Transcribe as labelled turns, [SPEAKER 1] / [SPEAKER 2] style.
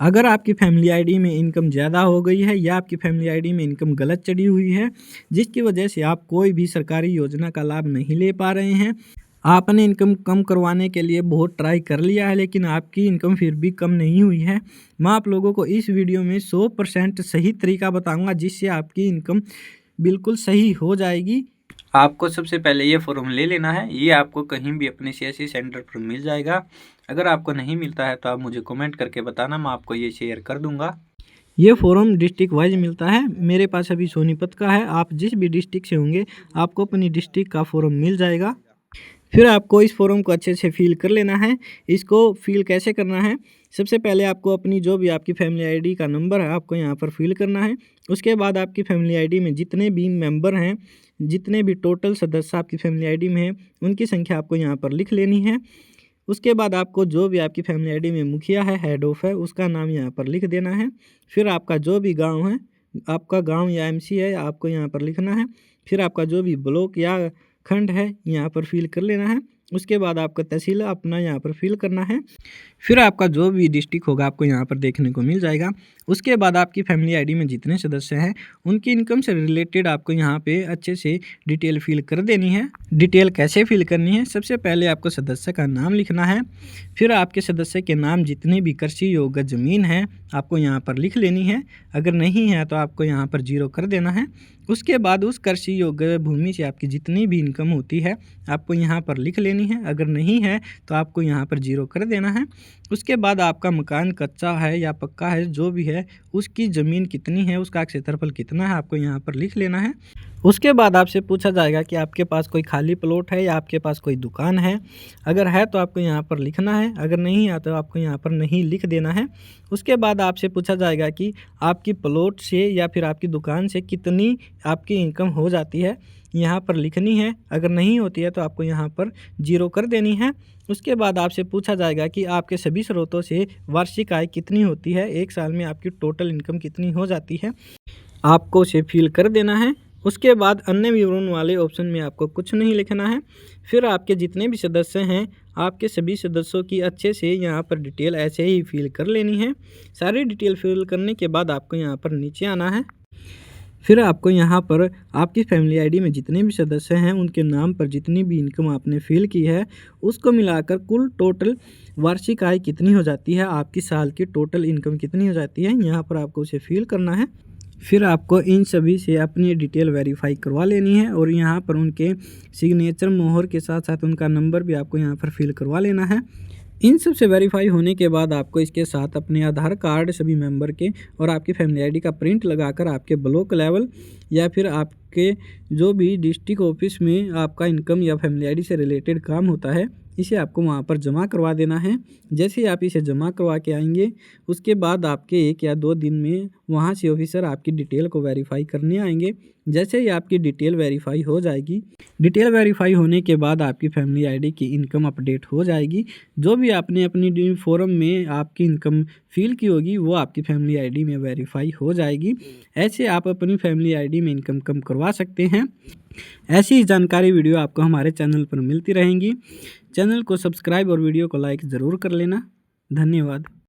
[SPEAKER 1] अगर आपकी family ID में इनकम ज़्यादा हो गई है या आपकी फैमिली आईडी में इनकम गलत चढ़ी हुई है, जिसकी वजह से आप कोई भी सरकारी योजना का लाभ नहीं ले पा रहे हैं, आपने इनकम कम करवाने के लिए बहुत ट्राई कर लिया है लेकिन आपकी इनकम फिर भी कम नहीं हुई है, मैं आप लोगों को इस वीडियो में 100% सही तरीका बताऊंगा जिससे आपकी इनकम बिल्कुल सही हो जाएगी। आपको सबसे पहले ये फॉर्म ले लेना है, ये आपको कहीं भी अपने सीएससी सेंटर पर मिल जाएगा। अगर आपको नहीं मिलता है तो आप मुझे कमेंट करके बताना, मैं आपको ये शेयर कर दूंगा। ये फॉर्म डिस्ट्रिक्ट वाइज मिलता है, मेरे पास अभी सोनीपत का है। आप जिस भी डिस्ट्रिक्ट से होंगे आपको अपनी डिस्ट्रिक्ट का फॉर्म मिल जाएगा। फिर आपको इस फॉर्म को अच्छे से फिल कर लेना है। इसको फिल कैसे करना है, सबसे पहले आपको अपनी जो भी आपकी फैमिली आईडी का नंबर है आपको यहाँ पर फिल करना है। उसके बाद आपकी फैमिली आईडी में जितने भी मेंबर हैं, जितने भी टोटल सदस्य आपकी फैमिली आईडी में हैं, उनकी संख्या आपको यहाँ पर लिख लेनी है। उसके बाद आपको जो भी आपकी फैमिली आईडी में मुखिया है, हेड ऑफ है, उसका नाम यहाँ पर लिख देना है। फिर आपका जो भी गाँव है, आपका गाँव या एमसी है, आपको यहाँ पर लिखना है। फिर आपका जो भी ब्लॉक या खंड है यहाँ पर फिल कर लेना है। उसके बाद आपका तहसील अपना यहाँ पर फिल करना है। फिर आपका जो भी डिस्ट्रिक्ट होगा आपको यहाँ पर देखने को मिल जाएगा। उसके बाद आपकी फैमिली आईडी में जितने सदस्य हैं उनकी इनकम से रिलेटेड आपको यहाँ पे अच्छे से डिटेल फिल कर देनी है। डिटेल कैसे फिल करनी है, सबसे पहले आपको सदस्य का नाम लिखना है। फिर आपके सदस्य के नाम जितनी भी कृषि योग्य ज़मीन है आपको यहाँ पर लिख लेनी है। अगर नहीं है तो आपको यहाँ पर 0 कर देना है। उसके बाद उस कृषि योग्य भूमि से आपकी जितनी भी इनकम होती है आपको यहाँ पर लिख लेनी है। अगर नहीं है तो आपको यहाँ पर 0 कर देना है। उसके बाद आपका मकान कच्चा है या पक्का है, जो भी है उसकी ज़मीन कितनी है, उसका क्षेत्रफल कितना है, आपको यहाँ पर लिख लेना है। उसके बाद आपसे पूछा जाएगा कि आपके पास कोई खाली प्लॉट है या आपके पास कोई दुकान है। अगर है तो आपको यहाँ पर लिखना है, अगर नहीं है तो आपको यहाँ पर नहीं लिख देना है। उसके बाद आपसे पूछा जाएगा कि आपकी प्लॉट से या फिर आपकी दुकान से कितनी आपकी इनकम हो जाती है, यहाँ पर लिखनी है। अगर नहीं होती है तो आपको यहाँ पर 0 कर देनी है। उसके बाद आपसे पूछा जाएगा कि आपके सभी स्रोतों से वार्षिक आय कितनी होती है, एक साल में आपकी टोटल इनकम कितनी हो जाती है, आपको उसे फिल कर देना है। उसके बाद अन्य विवरण वाले ऑप्शन में आपको कुछ नहीं लिखना है। फिर आपके जितने भी सदस्य हैं आपके सभी सदस्यों की अच्छे से यहाँ पर डिटेल ऐसे ही फिल कर लेनी है। सारी डिटेल फिल करने के बाद आपको यहाँ पर नीचे आना है। फिर आपको यहाँ पर आपकी फैमिली आईडी में जितने भी सदस्य हैं उनके नाम पर जितनी भी इनकम आपने फिल की है उसको मिलाकर कुल टोटल वार्षिक आय कितनी हो जाती है, आपकी साल की टोटल इनकम कितनी हो जाती है, यहाँ पर आपको उसे फिल करना है। फिर आपको इन सभी से अपनी डिटेल वेरीफाई करवा लेनी है और यहाँ पर उनके सिग्नेचर मोहर के साथ साथ उनका नंबर भी आपको यहाँ पर फिल करवा लेना है। इन सब से वेरीफाई होने के बाद आपको इसके साथ अपने आधार कार्ड सभी मेंबर के और आपकी फैमिली आईडी का प्रिंट लगाकर आपके ब्लॉक लेवल या फिर आपके जो भी डिस्ट्रिक्ट ऑफिस में आपका इनकम या फैमिली आईडी से रिलेटेड काम होता है इसे आपको वहाँ पर जमा करवा देना है। जैसे ही आप इसे जमा करवा के आएंगे उसके बाद आपके 1 या 2 दिन में वहाँ से ऑफिसर आपकी डिटेल को वेरीफाई करने आएंगे। जैसे ही आपकी डिटेल वेरीफाई हो जाएगी, डिटेल वेरीफाई होने के बाद आपकी फैमिली आईडी की इनकम अपडेट हो जाएगी। जो भी आपने अपनी फॉर्म में आपकी इनकम फिल की होगी वो आपकी फैमिली आईडी में वेरीफाई हो जाएगी। ऐसे आप अपनी फैमिली आईडी में इनकम कम करवा सकते हैं। ऐसी ही जानकारी वीडियो आपको हमारे चैनल पर मिलती रहेंगी। चैनल को सब्सक्राइब और वीडियो को लाइक ज़रूर कर लेना। धन्यवाद।